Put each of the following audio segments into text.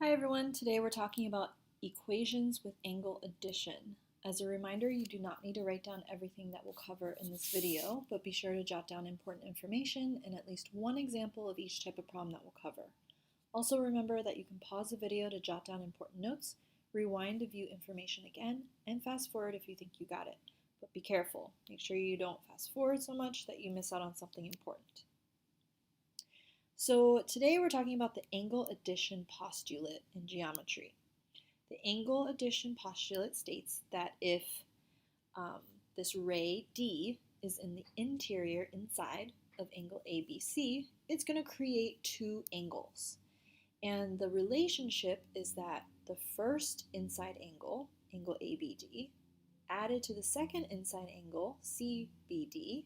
Hi everyone, today we're talking about equations with angle addition. As a reminder, you do not need to write down everything that we'll cover in this video, but be sure to jot down important information and at least one example of each type of problem that we'll cover. Also remember that you can pause the video to jot down important notes, rewind to view information again, and fast forward if you think you got it. But be careful, make sure you don't fast forward so much that you miss out on something important. So today we're talking about the angle addition postulate in geometry. The angle addition postulate states that if this ray D is in the interior inside of angle ABC, it's going to create two angles. And the relationship is that the first inside angle, angle ABD, added to the second inside angle, CBD,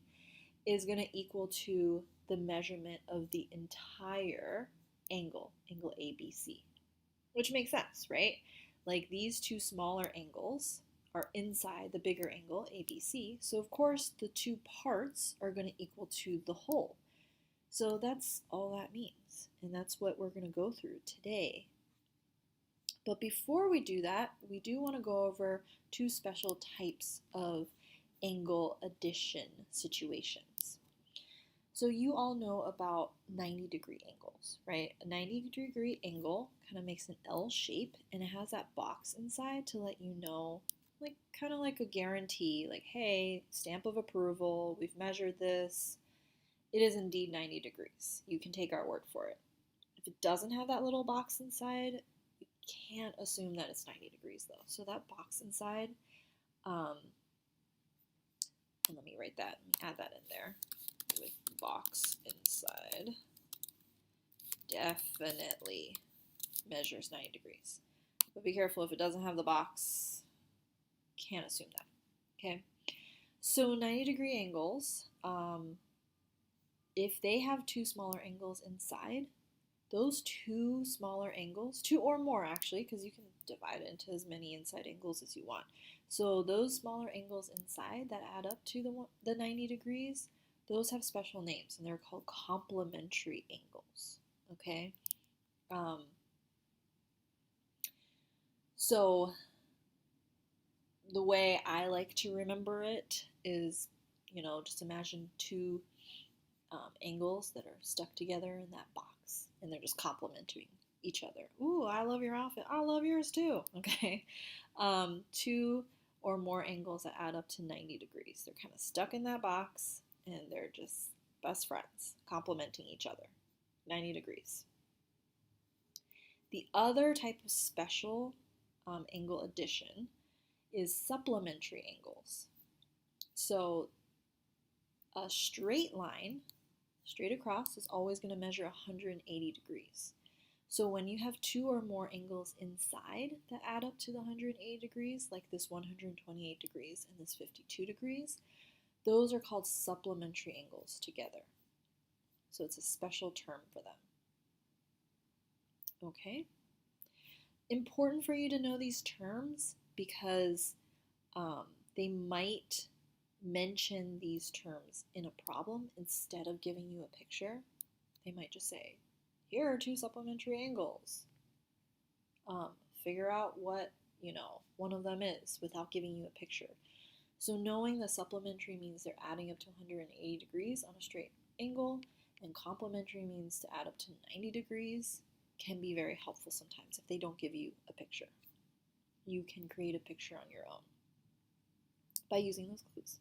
is going to equal to the measurement of the entire angle, angle ABC, which makes sense, right? Like these two smaller angles are inside the bigger angle, ABC, so of course the two parts are going to equal to the whole. So that's all that means, and that's what we're going to go through today. But before we do that, we do want to go over two special types of angle addition situations. So you all know about 90-degree angles, right? A 90-degree angle kind of makes an L shape, and it has that box inside to let you know, like kind of like a guarantee, like, hey, stamp of approval, we've measured this. It is indeed 90 degrees. You can take our word for it. If it doesn't have that little box inside, you can't assume that it's 90 degrees though. So that box inside, and let me write that, let me add that in there. With box inside definitely measures 90 degrees. But be careful, if it doesn't have the box, can't assume that. Okay, so 90-degree angles, if they have two smaller angles inside, those two smaller angles, two or more actually, because you can divide it into as many inside angles as you want. So those smaller angles inside that add up to the 90 degrees, those have special names, and they're called complementary angles, okay? So the way I like to remember it is, just imagine two angles that are stuck together in that box, and they're just complementing each other. Ooh, I love your outfit. I love yours too, okay? Two or more angles that add up to 90 degrees. They're kind of stuck in that box, and they're just best friends, complementing each other, 90 degrees. The other type of special angle addition is supplementary angles. So a straight line, straight across, is always going to measure 180 degrees. So when you have two or more angles inside that add up to the 180 degrees, like this 128 degrees and this 52 degrees, those are called supplementary angles together. So it's a special term for them. Okay? Important for you to know these terms because they might mention these terms in a problem instead of giving you a picture. They might just say, here are two supplementary angles. Figure out what, one of them is without giving you a picture. So knowing that supplementary means they're adding up to 180 degrees on a straight angle, and complementary means to add up to 90 degrees, can be very helpful sometimes if they don't give you a picture. You can create a picture on your own by using those clues.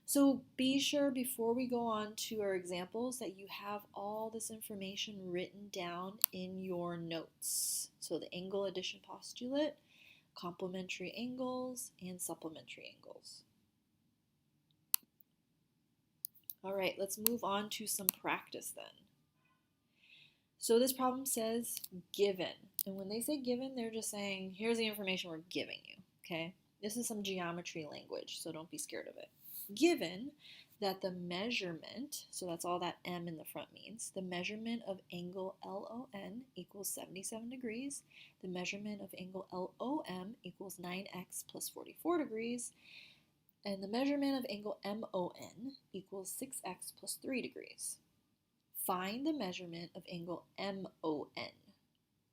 So be sure before we go on to our examples that you have all this information written down in your notes. So the angle addition postulate, complementary angles, and supplementary angles. All right, let's move on to some practice then. So this problem says given, and when they say given, they're just saying, here's the information we're giving you, okay? This is some geometry language, so don't be scared of it. Given that the measurement, so that's all that M in the front means, the measurement of angle LON equals 77 degrees, the measurement of angle LOM equals 9x plus 44 degrees, and the measurement of angle MON equals 6x plus 3 degrees. Find the measurement of angle MON.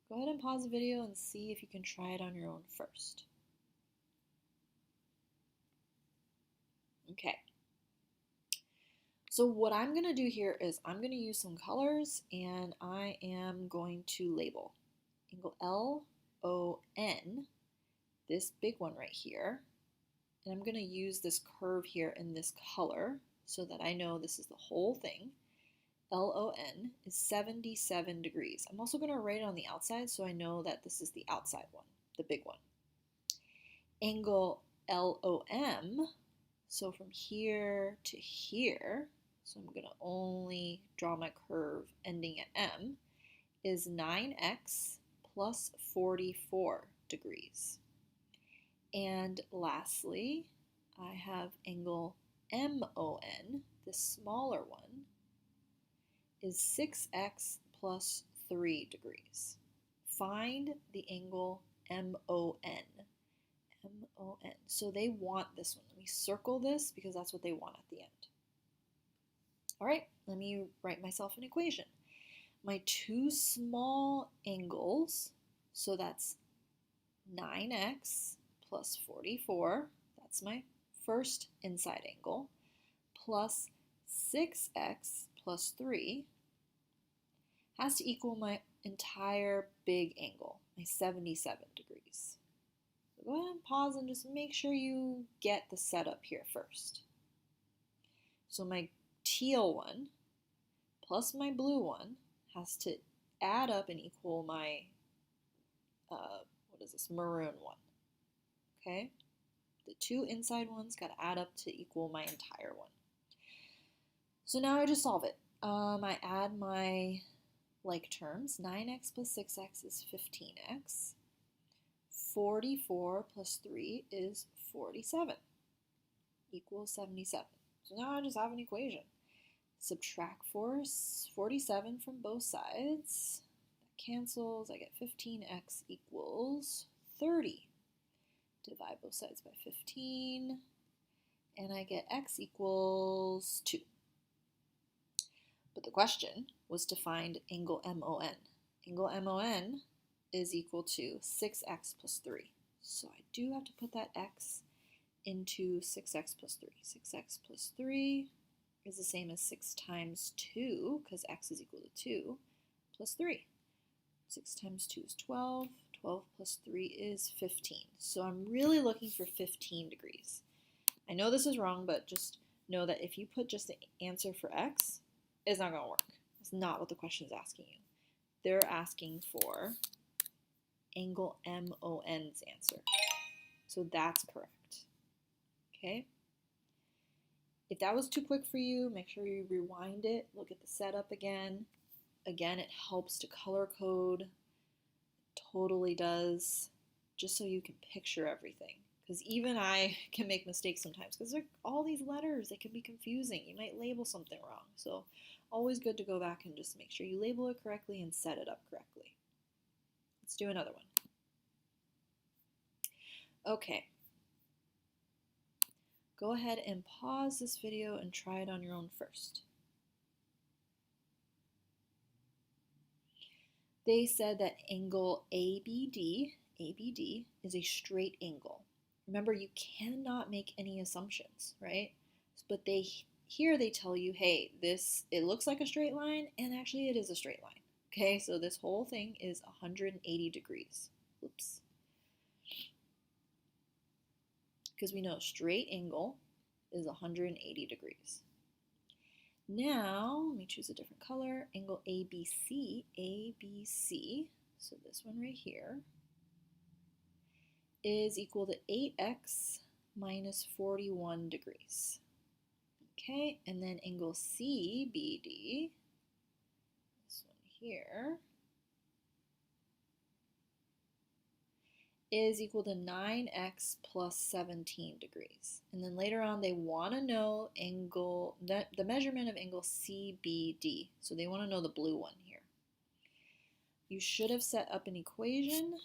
Go ahead and pause the video and see if you can try it on your own first. Okay. So what I'm going to do here is I'm going to use some colors and I am going to label angle LON, this big one right here, and I'm going to use this curve here in this color so that I know this is the whole thing. LON is 77 degrees. I'm also going to write it on the outside so I know that this is the outside one, the big one. Angle LOM, so from here to here, so I'm going to only draw my curve ending at M, is 9x plus 44 degrees. And lastly, I have angle MON, the smaller one, is 6x plus 3 degrees. Find the angle MON. MON. So they want this one. Let me circle this because that's what they want at the end. All right, let me write myself an equation. My two small angles, so that's 9x plus 44, that's my first inside angle, plus 6x plus 3 has to equal my entire big angle, my 77 degrees. So go ahead and pause and just make sure you get the setup here first. So my teal one plus my blue one has to add up and equal my, maroon one, okay? The two inside ones got to add up to equal my entire one. So now I just solve it. I add my like terms. 9x plus 6x is 15x. 44 plus 3 is 47, equals 77. So now I just have an equation. Subtract 47 from both sides. That cancels. I get 15x equals 30. Divide both sides by 15, and I get x equals 2. But the question was to find angle MON. Angle MON is equal to 6x plus 3. So I do have to put that x into 6x plus 3. 6x plus 3 is the same as 6 times 2, because x is equal to 2, plus 3. 6 times 2 is 12. 12 plus 3 is 15. So I'm really looking for 15 degrees. I know this is wrong, but just know that if you put just the answer for x, it's not going to work. It's not what the question is asking you. They're asking for angle MON's answer. So that's correct. Okay? If that was too quick for you, make sure you rewind it, look at the setup again. Again, it helps to color code. It totally does, just so you can picture everything. Because even I can make mistakes sometimes because they're all these letters, they can be confusing. You might label something wrong. So always good to go back and just make sure you label it correctly and set it up correctly. Let's do another one. Okay. Go ahead and pause this video and try it on your own first. They said that angle ABD is a straight angle. Remember, you cannot make any assumptions, right? But here they tell you, hey, it looks like a straight line, and actually it is a straight line. Okay, so this whole thing is 180 degrees. Oops. Because we know a straight angle is 180 degrees. Now, let me choose a different color. Angle ABC, so this one right here, is equal to 8x minus 41 degrees. Okay, and then angle CBD, this one here, is equal to 9x plus 17 degrees. And then later on they want to know the measurement of angle CBD. So they want to know the blue one here. You should have set up an equation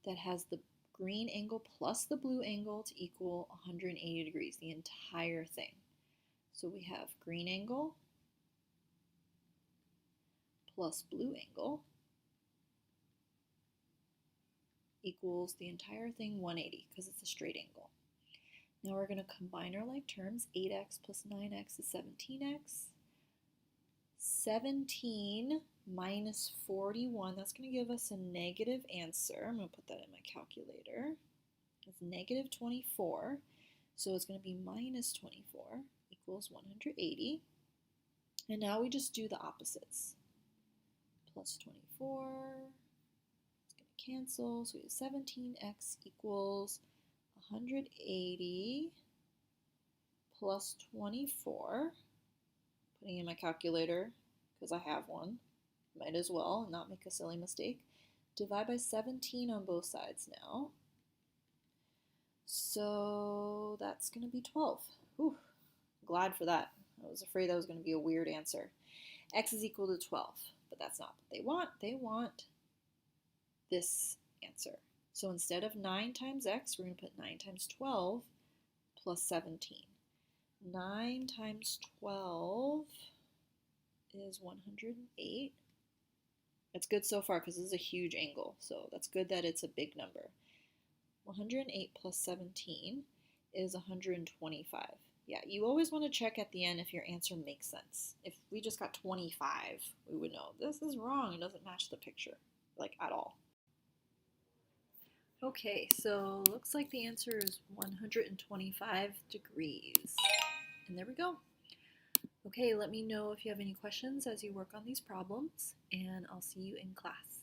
that has the green angle plus the blue angle to equal 180 degrees, the entire thing. So we have green angle plus blue angle equals the entire thing 180 because it's a straight angle. Now we're going to combine our like terms. 8x plus 9x is 17x. 17 minus 41, that's going to give us a negative answer. I'm going to put that in my calculator. It's negative 24. So it's going to be minus 24 equals 180. And now we just do the opposites. Plus 24, it's going to cancel. So we have 17x equals 180 plus 24. Putting in my calculator because I have one. Might as well and not make a silly mistake. Divide by 17 on both sides now. So that's going to be 12. Whew, glad for that. I was afraid that was going to be a weird answer. X is equal to 12, but that's not what they want. They want this answer. So instead of 9 times x, we're going to put 9 times 12 plus 17. 9 times 12 is 108. That's good so far because this is a huge angle, so that's good that it's a big number. 108 plus 17 is 125. Yeah, you always want to check at the end if your answer makes sense. If we just got 25, we would know this is wrong. It doesn't match the picture, like at all. Okay, so looks like the answer is 125 degrees. And there we go. Okay, let me know if you have any questions as you work on these problems, and I'll see you in class.